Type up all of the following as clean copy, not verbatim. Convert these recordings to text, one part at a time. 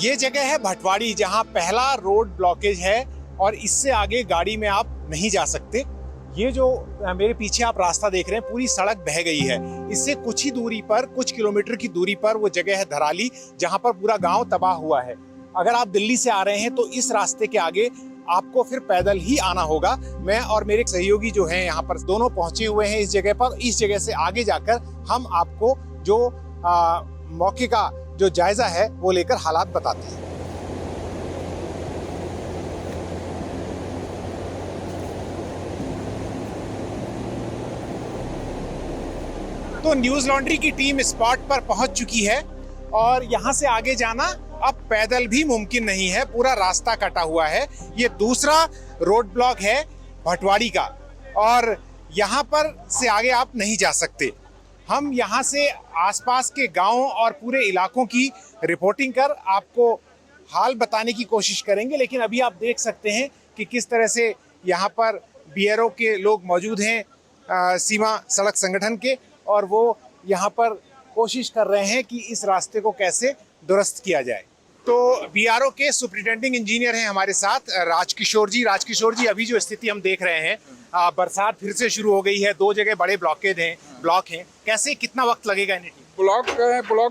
ये जगह है भटवाड़ी, जहां पहला रोड ब्लॉकेज है और इससे आगे गाड़ी में आप नहीं जा सकते। ये जो मेरे पीछे आप रास्ता देख रहे हैं, पूरी सड़क बह गई है। इससे कुछ ही दूरी पर, कुछ किलोमीटर की दूरी पर वो जगह है धराली, जहां पर पूरा गांव तबाह हुआ है। अगर आप दिल्ली से आ रहे हैं तो इस रास्ते के आगे आपको फिर पैदल ही आना होगा। मैं और मेरे सहयोगी जो हैं यहाँ पर दोनों पहुंचे हुए हैं इस जगह पर। इस जगह से आगे जाकर हम आपको जो मौके का जो जायजा है वो लेकर हालात बताते हैं। तो न्यूज लॉन्ड्री की टीम स्पॉट पर पहुंच चुकी है और यहां से आगे जाना अब पैदल भी मुमकिन नहीं है, पूरा रास्ता कटा हुआ है। ये दूसरा रोड ब्लॉक है भटवाड़ी का और यहां पर से आगे आप नहीं जा सकते। हम यहां से आसपास के गांवों और पूरे इलाकों की रिपोर्टिंग कर आपको हाल बताने की कोशिश करेंगे, लेकिन अभी आप देख सकते हैं कि किस तरह से यहाँ पर बीएलओ के लोग मौजूद हैं, सीमा सड़क संगठन के, और वो यहाँ पर कोशिश कर रहे हैं कि इस रास्ते को कैसे दुरुस्त किया जाए। तो बीआरओ के सुपरिटेंडिंग इंजीनियर हैं हमारे साथ राजकिशोर जी। राजकिशोर जी, अभी जो स्थिति हम देख रहे हैं, बरसात फिर से शुरू हो गई है, 2 जगह बड़े ब्लॉक हैं, कैसे कितना वक्त लगेगा इन्हें? ब्लॉक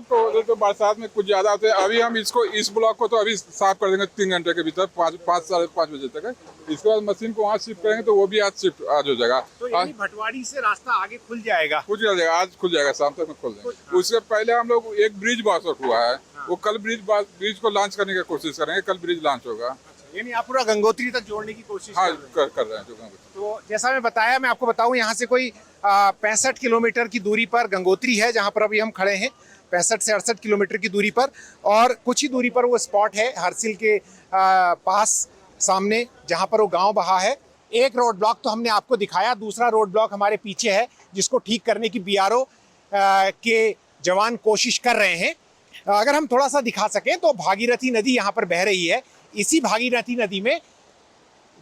तो बरसात में कुछ ज्यादा होते हैं। अभी हम इस ब्लॉक को तो अभी साफ कर देंगे 3 घंटे के भीतर, 5-5:30 बजे तक है। इसके बाद मशीन को वहाँ शिफ्ट करेंगे तो वो भी आज हो जाएगा। तो यानी भटवाड़ी से रास्ता आगे खुल जाएगा? आज खुल जाएगा, शाम तक में खोल देंगे। उससे पहले हम लोग एक ब्रिज पास आउट हुआ है, वो कल ब्रिज को लॉन्च करने की कोशिश करेंगे। कल ब्रिज लॉन्च होगा। यानी आप पूरा गंगोत्री तक जोड़ने की कोशिश कर रहे हैं। तो जैसा मैं बताया, मैं आपको बताऊं, यहाँ से कोई 65 किलोमीटर की दूरी पर गंगोत्री है, जहाँ पर अभी हम खड़े हैं, 65 से 68 किलोमीटर की दूरी पर। और कुछ ही दूरी पर वो स्पॉट है हरसिल के पास सामने, जहाँ पर वो गांव बहा है। एक रोड ब्लॉक तो हमने आपको दिखाया, दूसरा रोड ब्लॉक हमारे पीछे है, जिसको ठीक करने की बीआरओ के जवान कोशिश कर रहे हैं। अगर हम थोड़ा सा दिखा सकें तो भागीरथी नदी यहाँ पर बह रही है। इसी भागीरथी नदी में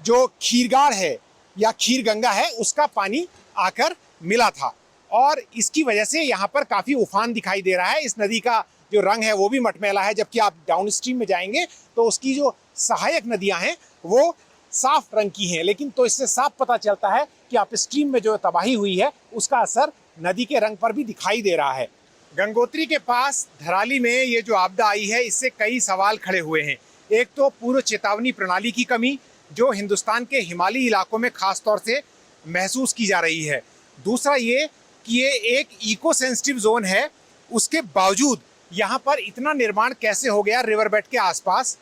जो खीरगाड़ है या खीर गंगा है, उसका पानी आकर मिला था और इसकी वजह से यहाँ पर काफी उफान दिखाई दे रहा है। इस नदी का जो रंग है वो भी मटमैला है, जबकि आप डाउन स्ट्रीम में जाएंगे तो उसकी जो सहायक नदियां हैं वो साफ रंग की हैं। लेकिन तो इससे साफ पता चलता है कि आप स्ट्रीम में जो तबाही हुई है उसका असर नदी के रंग पर भी दिखाई दे रहा है। गंगोत्री के पास धराली में ये जो आपदा आई है, इससे कई सवाल खड़े हुए हैं। एक तो पूर्व चेतावनी प्रणाली की कमी, जो हिंदुस्तान के हिमालयी इलाकों में खास तौर से महसूस की जा रही है। दूसरा ये कि ये एक इको सेंसिटिव जोन है, उसके बावजूद यहाँ पर इतना निर्माण कैसे हो गया रिवर बेड के आसपास।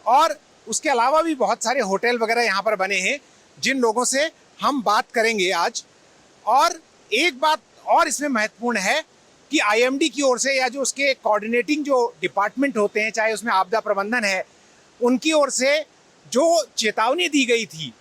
और उसके अलावा भी बहुत सारे होटल वगैरह यहाँ पर बने हैं, जिन लोगों से हम बात करेंगे आज। और एक बात और इसमें महत्वपूर्ण है कि आईएमडी की ओर से या जो उसके कोऑर्डिनेटिंग जो डिपार्टमेंट होते हैं, चाहे उसमें आपदा प्रबंधन है, उनकी ओर से जो चेतावनी दी गई थी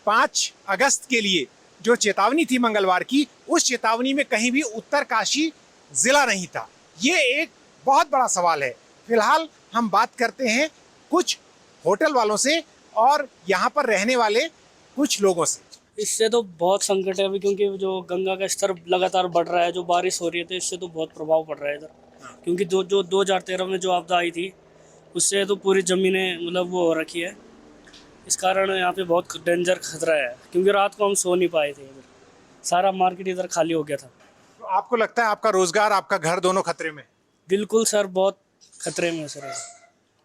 5 अगस्त के लिए, जो चेतावनी थी मंगलवार की, उस चेतावनी में कहीं भी उत्तरकाशी जिला नहीं था। ये एक बहुत बड़ा सवाल है। फिलहाल हम बात करते हैं कुछ होटल वालों से और यहाँ पर रहने वाले कुछ लोगों से। इससे तो बहुत संकट है अभी, क्योंकि जो गंगा का स्तर लगातार बढ़ रहा है, जो बारिश हो रही है, तो इससे तो बहुत प्रभाव पड़ रहा है इधर। क्योंकि जो 2013 में जो आपदा आई थी, उससे तो पूरी ज़मीनें मतलब वो हो रखी है। इस कारण यहाँ पे बहुत डेंजर खतरा है, क्योंकि रात को हम सो नहीं पाए थे। इधर सारा मार्केट इधर खाली हो गया था। तो आपको लगता है आपका रोजगार, आपका घर दोनों खतरे में? बिल्कुल सर, बहुत खतरे में सर।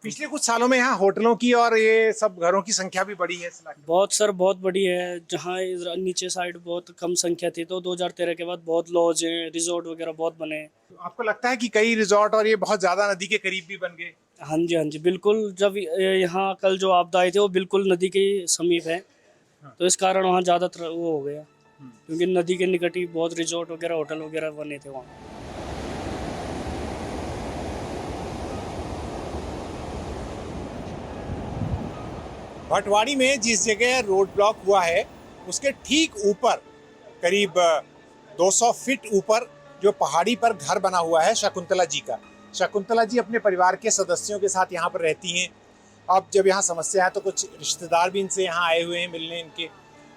पिछले कुछ सालों में यहाँ होटलों की और ये सब घरों की संख्या भी बढ़ी है इस इलाके में? बहुत सर, बहुत बड़ी है। जहाँ नीचे साइड बहुत कम संख्या थी, तो 2013 के बाद बहुत लॉज हैं, रिजॉर्ट वगैरह बहुत बने। तो आपको लगता है कि कई रिजॉर्ट और ये बहुत ज्यादा नदी के करीब भी बन गए? हाँ जी बिल्कुल। जब यहाँ कल जो आपदा आई थी वो बिल्कुल नदी के समीप है, तो इस कारण वहाँ ज़्यादातर वो हो गया, क्योंकि नदी के निकट ही बहुत रिजॉर्ट वगैरह, होटल वगैरह बने थे वहाँ। भटवाड़ी में जिस जगह रोड ब्लॉक हुआ है, उसके ठीक ऊपर करीब 200 फीट ऊपर जो पहाड़ी पर घर बना हुआ है शकुंतला जी का। शकुंतला जी अपने परिवार के सदस्यों के साथ यहाँ पर रहती हैं। अब जब यहाँ समस्या है तो कुछ रिश्तेदार भी इनसे यहाँ आए हुए हैं मिलने इनके।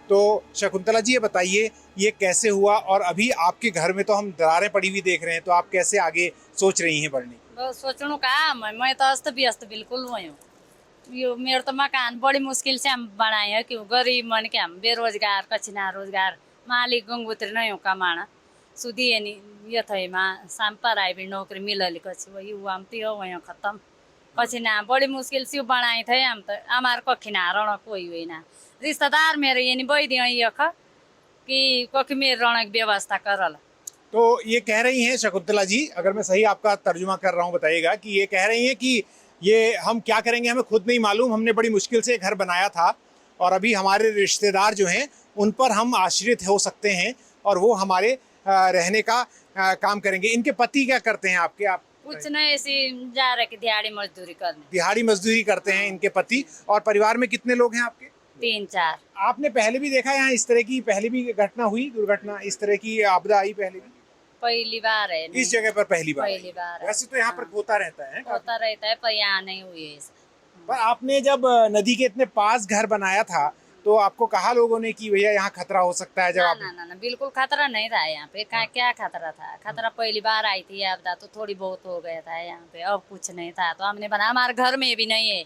तो शकुंतला जी, ये बताइए ये कैसे हुआ, और अभी आपके घर में तो हम दरारें पड़ी हुई देख रहे हैं, तो आप कैसे आगे सोच रही हैं बढ़ने? सोचणु का मैं तो अस्त व्यस्त बिल्कुल हुई हूँ। यो मेरो तो मकान बड़ी मुश्किल से हम बनाए हैं, क्यों गरीब मन के हम बेरोजगार कछिना रोजगार मालिक गंगोत्री नहीं हो कमाना सुधी है नहीं ये थे माँ शाम पर आई भी नौकरी मिलल कछि वही हुआ हम तो वही खत्म कछिना बड़ी मुश्किल से बनाए थे हम तो हमारे कखिना रण कोई हुई ना रिश्तेदार मेरे ये नहीं बही दिए कि कखी मेरे रण की व्यवस्था करल। तो ये कह रही हैं शकुंतला जी, अगर मैं सही आपका तर्जुमा कर रहा हूँ बताइएगा, कि ये कह रही हैं कि ये हम क्या करेंगे हमें खुद नहीं मालूम, हमने बड़ी मुश्किल से घर बनाया था और अभी हमारे रिश्तेदार जो हैं उन पर हम आश्रित हो सकते हैं और वो हमारे रहने का काम करेंगे। इनके पति क्या करते हैं आपके? आप कुछ नहीं ऐसी जा रहे कि दिहाड़ी मजदूरी करने। दिहाड़ी मजदूरी करते हैं इनके पति। और परिवार में कितने लोग हैं आपके? 3-4। आपने पहले भी देखा यहाँ इस तरह की पहले भी घटना हुई, दुर्घटना, इस तरह की आपदा आई पहले भी? पहली बार है। इस जगह पर पहली बार? पहली बार। वैसे तो यहाँ पर होता रहता है, होता रहता है पर यहाँ नहीं हुई है। पर आपने जब नदी के इतने पास घर बनाया था तो आपको कहा लोगों ने कि भैया यहाँ खतरा हो सकता है? जब आप ना बिल्कुल खतरा नहीं था यहाँ पे। क्या खतरा था? खतरा पहली बार आई थी आपदा तो थोड़ी बहुत हो गया था यहाँ पे, अब कुछ नहीं था। तो हमने बना, हमारे घर में भी नहीं है,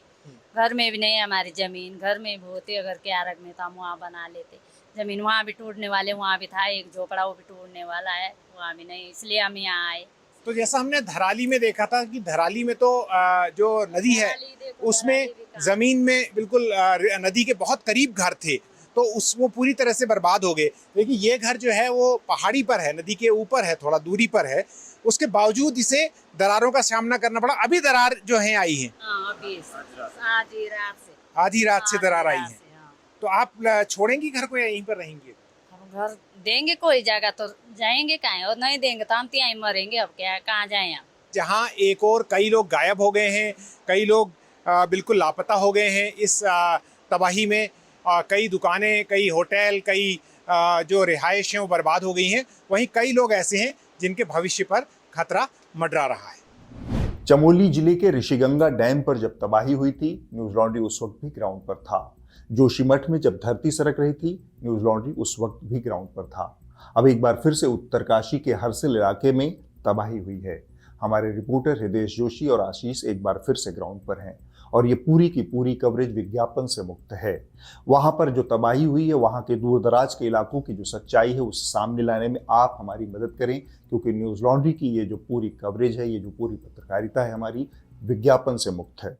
घर में भी नहीं है हमारी जमीन, घर में भी होते अगर क्या रख में तो हम वहाँ बना लेते जमीन। वहाँ भी टूटने वाले, वहाँ भी था एक झोपड़ा वो भी टूटने वाला है, वहाँ भी नहीं, इसलिए हम यहाँ आए। तो जैसा हमने धराली में देखा था कि धराली में तो जो नदी है उसमें जमीन में बिल्कुल नदी के बहुत करीब घर थे तो वो पूरी तरह से बर्बाद हो गए। लेकिन ये घर जो है वो पहाड़ी पर है, नदी के ऊपर है, थोड़ा दूरी पर है, उसके बावजूद इसे दरारों का सामना करना पड़ा। अभी दरार जो है आई है, आधी रात से दरार आई है। तो आप छोड़ेंगी घर को या यहीं पर रहेंगे? घर देंगे कोई जगह तो जाएंगे कहाँ, और नहीं देंगे तो हम तो यहीं मरेंगे। अब क्या कहाँ जाए हम? जहाँ एक और कई लोग गायब हो गए हैं, कई लोग बिल्कुल लापता हो गए हैं इस तबाही में। कई दुकानें, कई होटल, कई जो रिहाइश हैं वो बर्बाद हो गई हैं। वहीं कई लोग ऐसे हैं जिनके भविष्य पर खतरा मंडरा रहा है। चमोली जिले के ऋषिगंगा डैम पर जब तबाही हुई थी, न्यूज लॉन्ड्री उस वक्त भी ग्राउंड पर था। जोशीमठ में जब धरती सरक रही थी, न्यूज लॉन्ड्री उस वक्त भी ग्राउंड पर था। अब एक बार फिर से उत्तरकाशी के हरसिल इलाके में तबाही हुई है। हमारे रिपोर्टर हृदेश जोशी और आशीष एक बार फिर से ग्राउंड पर हैं और ये पूरी की पूरी कवरेज विज्ञापन से मुक्त है। वहां पर जो तबाही हुई है, वहां के दूर दराज के इलाकों की जो सच्चाई है उसे सामने लाने में आप हमारी मदद करें, क्योंकि न्यूज लॉन्ड्री की ये जो पूरी कवरेज है, ये जो पूरी पत्रकारिता है हमारी, विज्ञापन से मुक्त है।